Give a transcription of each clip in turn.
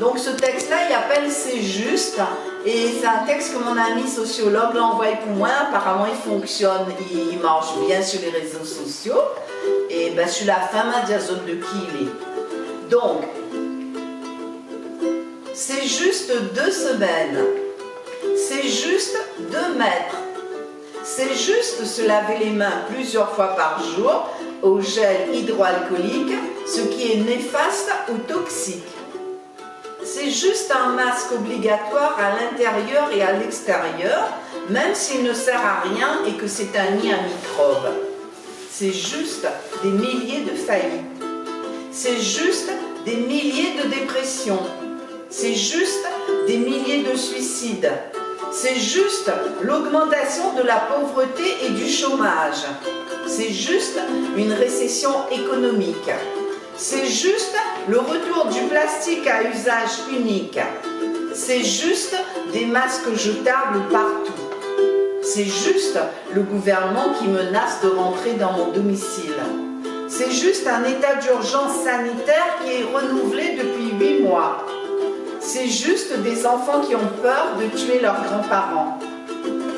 Donc ce texte-là, il appelle C'est juste, et c'est un texte que mon ami sociologue l'a envoyé pour moi. Apparemment, il fonctionne, il marche bien sur les réseaux sociaux. Et ben, je suis la femme à diazote de qui il est. Donc, c'est juste 2 semaines. C'est juste 2 mètres. C'est juste se laver les mains plusieurs fois par jour au gel hydroalcoolique, ce qui est néfaste ou toxique. C'est juste un masque obligatoire à l'intérieur et à l'extérieur, même s'il ne sert à rien et que c'est un nid à microbes. C'est juste des milliers de faillites. C'est juste des milliers de dépressions. C'est juste des milliers de suicides. C'est juste l'augmentation de la pauvreté et du chômage. C'est juste une récession économique. C'est juste le retour du plastique à usage unique. C'est juste des masques jetables partout. C'est juste le gouvernement qui menace de rentrer dans mon domicile. C'est juste un état d'urgence sanitaire qui est renouvelé depuis 8 mois. C'est juste des enfants qui ont peur de tuer leurs grands-parents.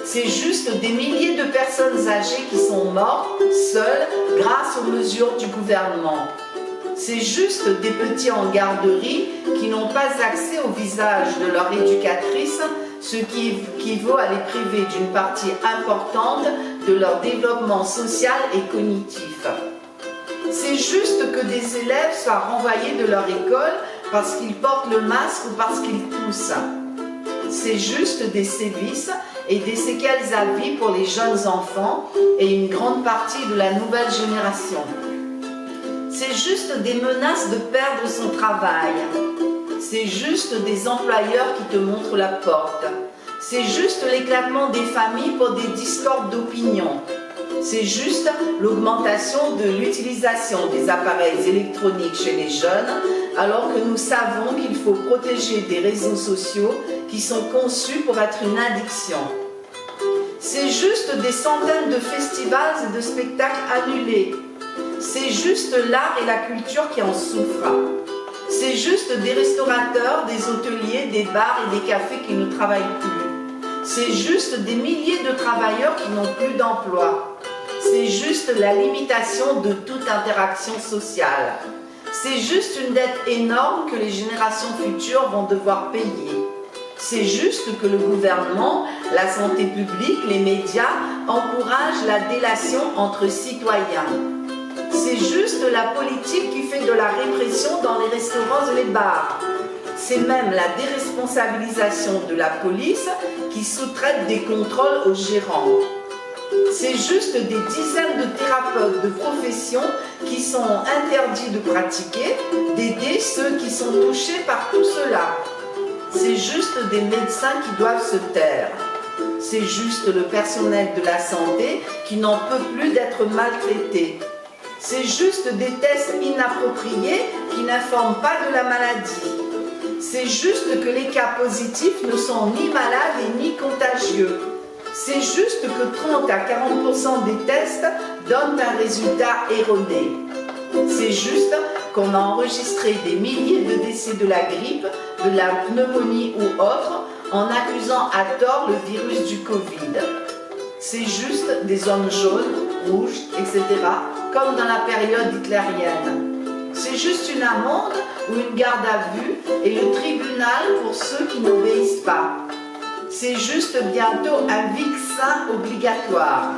C'est juste des milliers de personnes âgées qui sont mortes, seules, grâce aux mesures du gouvernement. C'est juste des petits en garderie qui n'ont pas accès au visage de leur éducatrice, ce qui équivaut à les priver d'une partie importante de leur développement social et cognitif. C'est juste que des élèves soient renvoyés de leur école parce qu'ils portent le masque ou parce qu'ils toussent. C'est juste des sévices et des séquelles à vie pour les jeunes enfants et une grande partie de la nouvelle génération. C'est juste des menaces de perdre son travail. C'est juste des employeurs qui te montrent la porte. C'est juste l'éclatement des familles pour des discordes d'opinion. C'est juste l'augmentation de l'utilisation des appareils électroniques chez les jeunes, alors que nous savons qu'il faut protéger des réseaux sociaux qui sont conçus pour être une addiction. C'est juste des centaines de festivals et de spectacles annulés. C'est juste l'art et la culture qui en souffrent. C'est juste des restaurateurs, des hôteliers, des bars et des cafés qui ne travaillent plus. C'est juste des milliers de travailleurs qui n'ont plus d'emploi. C'est juste la limitation de toute interaction sociale. C'est juste une dette énorme que les générations futures vont devoir payer. C'est juste que le gouvernement, la santé publique, les médias encouragent la délation entre citoyens. C'est juste la politique qui fait de la répression dans les restaurants et les bars. C'est même la déresponsabilisation de la police qui sous-traite des contrôles aux gérants. C'est juste des dizaines de thérapeutes de profession qui sont interdits de pratiquer, d'aider ceux qui sont touchés par tout cela. C'est juste des médecins qui doivent se taire. C'est juste le personnel de la santé qui n'en peut plus d'être maltraité. C'est juste des tests inappropriés qui n'informent pas de la maladie. C'est juste que les cas positifs ne sont ni malades et ni contagieux. C'est juste que 30 à 40% des tests donnent un résultat erroné. C'est juste qu'on a enregistré des milliers de décès de la grippe, de la pneumonie ou autre, en accusant à tort le virus du Covid. C'est juste des hommes jaunes, rouges, etc., comme dans la période hitlérienne. C'est juste une amende ou une garde à vue et le tribunal pour ceux qui n'obéissent pas. C'est juste bientôt un vaccin obligatoire.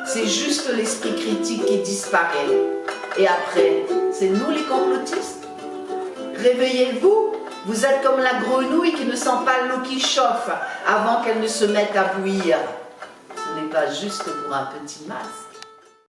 C'est juste l'esprit critique qui disparaît. Et après, c'est nous les complotistes. Réveillez-vous, vous êtes comme la grenouille qui ne sent pas l'eau qui chauffe avant qu'elle ne se mette à bouillir. Ce n'est pas juste pour un petit masque.